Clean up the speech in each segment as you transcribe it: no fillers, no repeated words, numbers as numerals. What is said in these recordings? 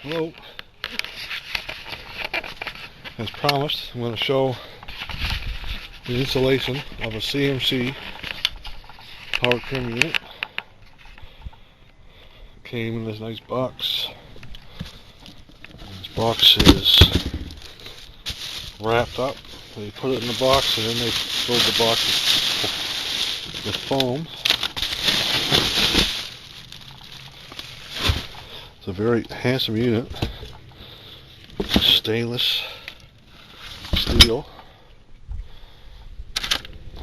Hello. As promised, I'm going to show the installation of a CMC power trim unit. Came in this nice box. This box is wrapped up. They put it in the box and then they filled the box with foam. It's a very handsome unit. Stainless steel.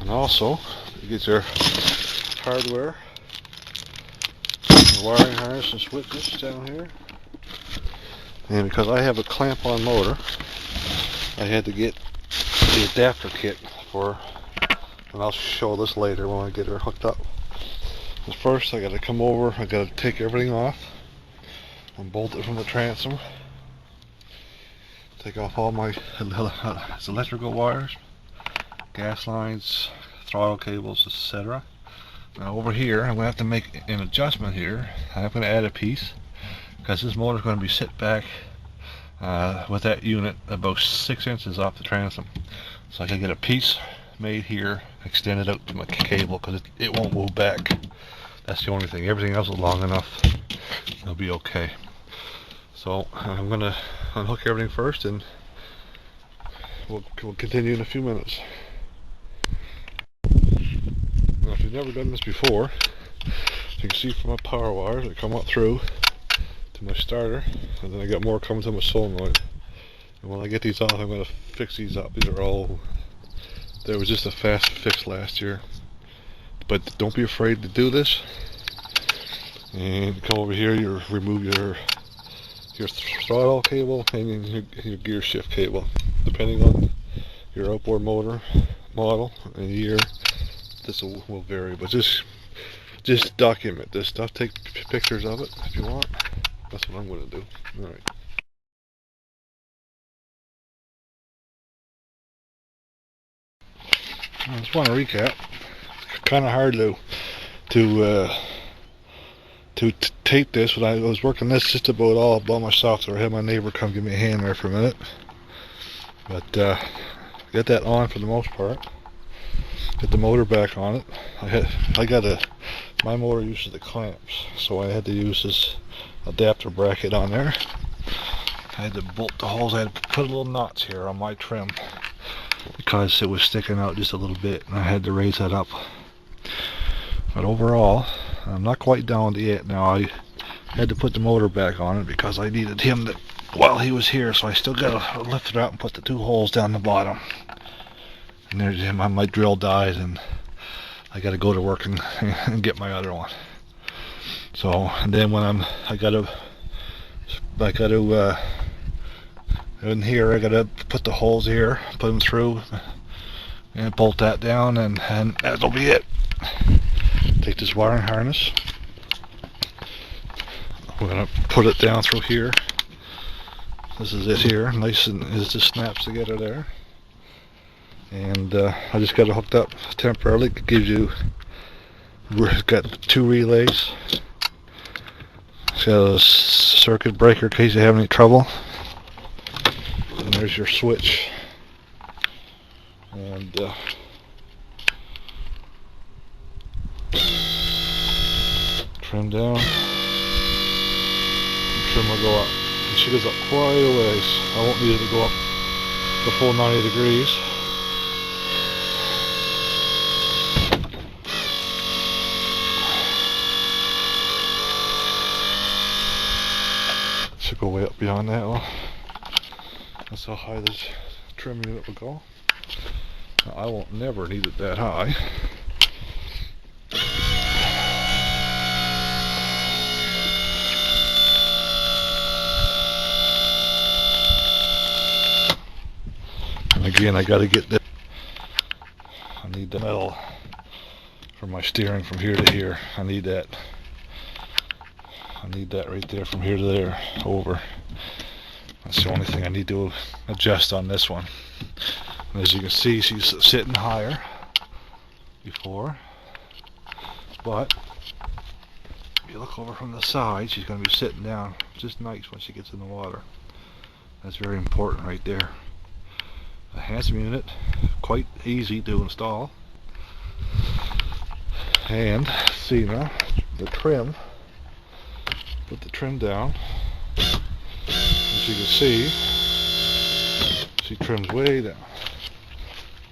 And also, you get your hardware, the wiring harness and switches down here. And because I have a clamp-on motor, I had to get the adapter kit for, and I'll show this later when I get her hooked up. But first, I got to come over. I got to take everything off and bolt it from the transom. Take off all my electrical wires, gas lines, throttle cables, etc. Now over here, I'm going to have to make an adjustment here. I'm going to add a piece because this motor is going to be set back with that unit about 6 inches off the transom. So I can get a piece made here, extend it out to my cable because it won't move back. That's the only thing. Everything else is long enough. It'll be okay. So I'm going to unhook everything first and we'll continue in a few minutes. Now if you've never done this before, you can see from my power wires that come up through to my starter, and then I got more coming to my solenoid. And when I get these off, I'm going to fix these up. These are all, there was just a fast fix last year. But don't be afraid to do this. And come over here, you remove your throttle cable and your gear shift cable. Depending on your outboard motor model and year, this will vary. But just document this stuff. Take pictures of it if you want. That's what I'm going to do. Alright. I just want to recap. It's kind of hard to tape this, but I was working this just about all by myself, so I had my neighbor come give me a hand there for a minute. But get that on for the most part. Get the motor back on it. My motor uses the clamps, so I had to use this adapter bracket on there. I had to bolt the holes. I had to put little knots here on my trim because it was sticking out just a little bit, and I had to raise that up. But overall, I'm not quite down to it now. I had to put the motor back on it because I needed him while he was here, so I still got to lift it out and put the 2 holes down the bottom. And there's him. My drill died, and I got to go to work and get my other one. So, and then when I got to in here, I got to put the holes here, put them through, and bolt that down, and that'll be it. Take this wiring harness. We're gonna put it down through here. This is it here, nice, and it just snaps together there. And I just got it hooked up temporarily. It gives you, got 2 relays. It's got a circuit breaker in case you have any trouble. And there's your switch. And trim down. And trim will go up. And she goes up quite a ways. I won't need it to go up the full 90 degrees. Should go way up beyond that one. That's how high this trim unit will go. Now, I won't never need it that high. And again, I got to get this. I need the metal for my steering from here to here. I need that. I need that right there from here to there, over. That's the only thing I need to adjust on this one. And as you can see, she's sitting higher before, but if you look over from the side, she's going to be sitting down just nice when she gets in the water. That's very important right there. A handsome unit, quite easy to install. And see now, the trim, put the trim down. As you can see, she trims way down.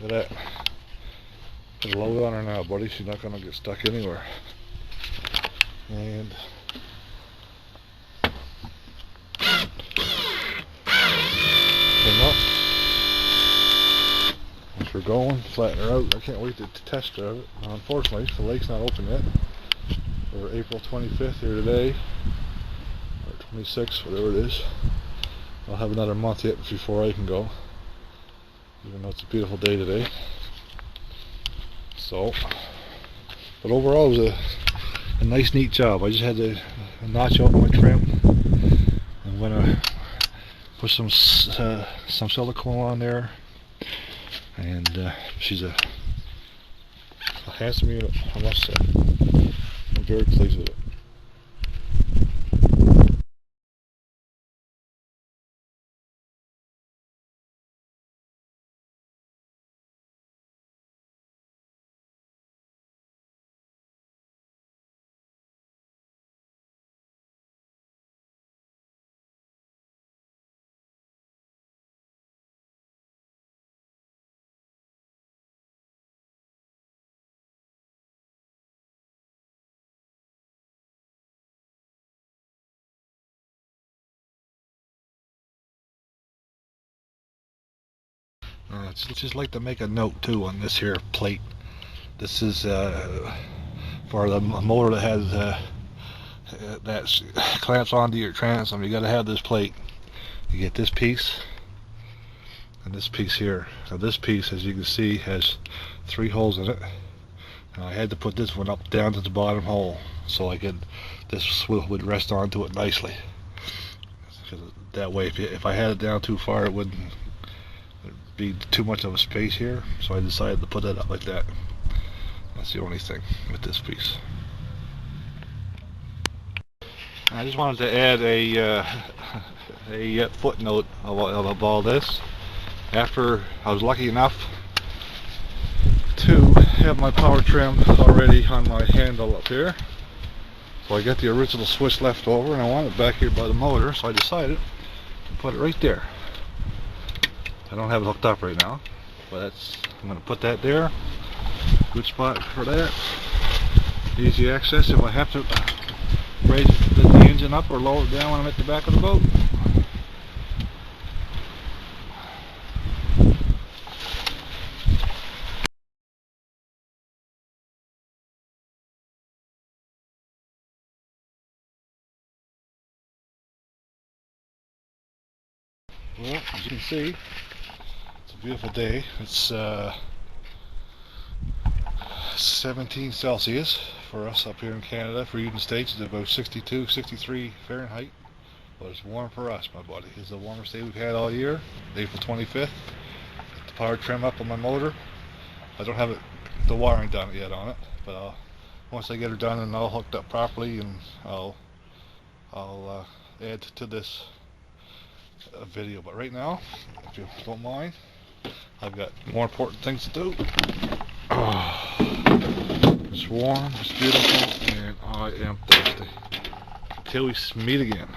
Look at that. Put a load on her now, buddy. She's not going to get stuck anywhere. And trim up. Once we're going, flatten her out. I can't wait to test her. Unfortunately, the lake's not open yet. We're April 25th here today, or 26th, whatever it is. I'll have another month yet before I can go, even though it's a beautiful day today. So, but overall it was a nice, neat job. I just had to notch out my trim. I'm gonna put some silicone on there, and she's a handsome unit, I must say. I'm very pleased with it. I'd just like to make a note too on this here plate. This is for the motor that has that clamps onto your transom. You got to have this plate. You get this piece and this piece here. Now this piece, as you can see, has 3 holes in it. And I had to put this one up down to the bottom hole so this would rest onto it nicely. That way, if I had it down too far, it wouldn't be too much of a space here, so I decided to put it up like that. That's the only thing with this piece. I just wanted to add a footnote of all this. After I was lucky enough to have my power trim already on my handle up here, so I got the original switch left over, and I want it back here by the motor, so I decided to put it right there. I don't have it hooked up right now, but I'm going to put that there. Good spot for that. Easy access if I have to raise the engine up or lower it down when I'm at the back of the boat. Well, as you can see, it's a beautiful day. It's 17 Celsius for us up here in Canada. For United States, it's about 62, 63 Fahrenheit. But it's warm for us, my buddy. It's the warmest day we've had all year, April 25th. The power trim up on my motor. I don't have the wiring done yet on it, but once I get her done and all hooked up properly, and I'll add to this video. But right now, if you don't mind, I've got more important things to do. It's warm, it's beautiful, and I am thirsty. Until we meet again.